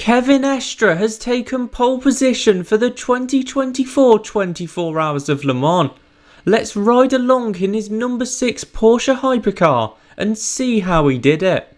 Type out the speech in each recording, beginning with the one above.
Kevin Estre has taken pole position for the 2024 24 Hours of Le Mans. Let's ride along in his number 6 Porsche hypercar and see how he did it.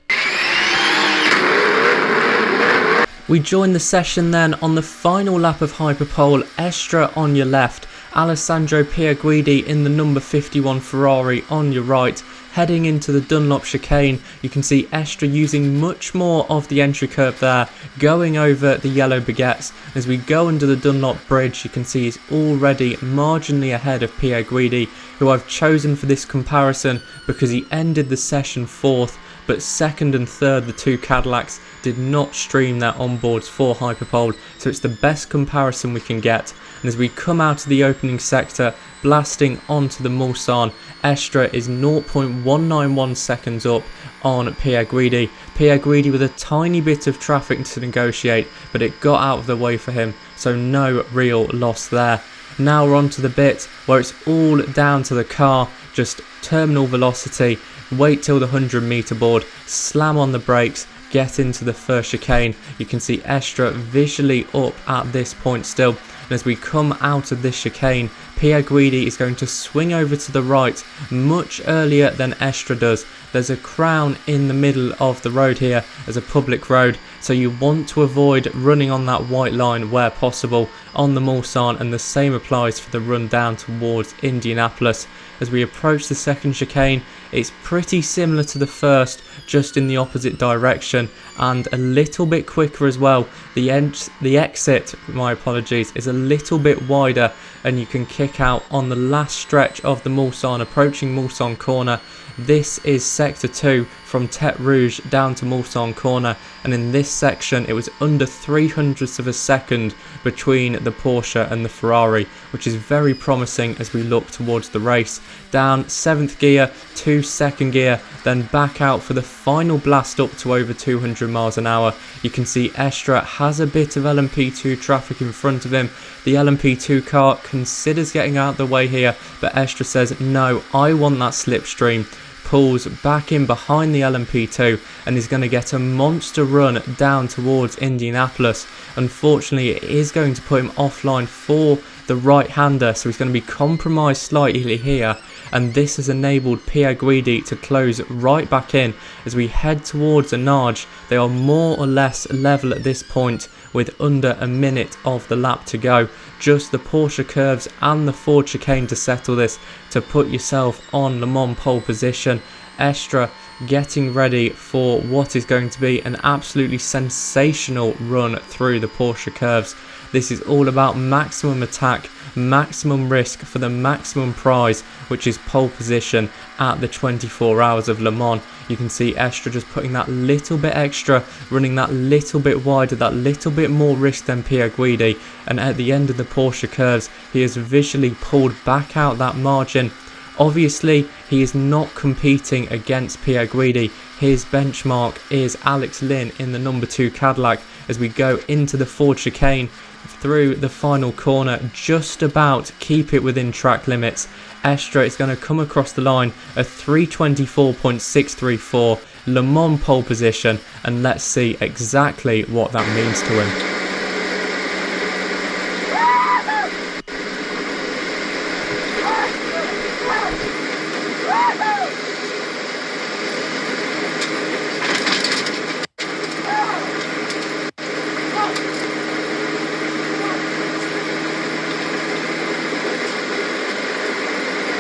We join the session then on the final lap of Hyperpole. Estre on your left, Alessandro Pierguidi in the number 51 Ferrari on your right. Heading into the Dunlop chicane, you can see Estre using much more of the entry curb there, going over the yellow baguettes. As we go under the Dunlop bridge, you can see he's already marginally ahead of Pierguidi, who I've chosen for this comparison because he ended the session 4th, but 2nd and 3rd, the two Cadillacs, did not stream their onboards for Hyperpole, so it's the best comparison we can get. And as we come out of the opening sector, blasting onto the Mulsanne, Estre is 0.191 seconds up on Pierguidi. Pierguidi with a tiny bit of traffic to negotiate, but it got out of the way for him, so no real loss there. Now we're on to the bit where it's all down to the car, just terminal velocity, wait till the 100-meter board, slam on the brakes, get into the first chicane. You can see Estre visually up at this point still. And as we come out of this chicane, Pierguidi is going to swing over to the right much earlier than Estre does. There's a crown in the middle of the road here as a public road, so you want to avoid running on that white line where possible on the Mulsanne, and the same applies for the run down towards Indianapolis. As we approach the second chicane, it's pretty similar to the first, just in the opposite direction and a little bit quicker as well. The exit, my apologies, is a little bit wider, and you can kick out on the last stretch of the Mulsanne, approaching Mulsanne corner. This is sector 2 from Tete Rouge down to Mulsanne corner, and in this section it was under 0.03 of a second between the Porsche and the Ferrari, which is very promising as we look towards the race. Down 7th gear to 2nd gear, then back out for the final blast up to over 200 miles an hour. You can see Estre has a bit of LMP2 traffic in front of him. The LMP2 car considers getting out of the way here, but Estre says, no, I want that slipstream. Pulls back in behind the LMP2 and is going to get a monster run down towards Indianapolis. Unfortunately, it is going to put him offline for the right-hander, so he's going to be compromised slightly here, and this has enabled Pierguidi to close right back in. As we head towards Anage, they are more or less level at this point with under a minute of the lap to go. Just the Porsche curves and the Ford chicane to settle this, to put yourself on Le Mans pole position. Estre getting ready for what is going to be an absolutely sensational run through the Porsche curves. This is all about maximum attack, maximum risk for the maximum prize, which is pole position at the 24 Hours of Le Mans. You can see Estre just putting that little bit extra, running that little bit wider, that little bit more risk than Pierguidi, and at the end of the Porsche curves, he has visually pulled back out that margin. Obviously, he is not competing against Pierguidi. His benchmark is Alex Lynn in the number 2 Cadillac as we go into the Ford chicane through the final corner, just about keep it within track limits. Estre is going to come across the line at 324.634, Le Mans pole position, and let's see exactly what that means to him.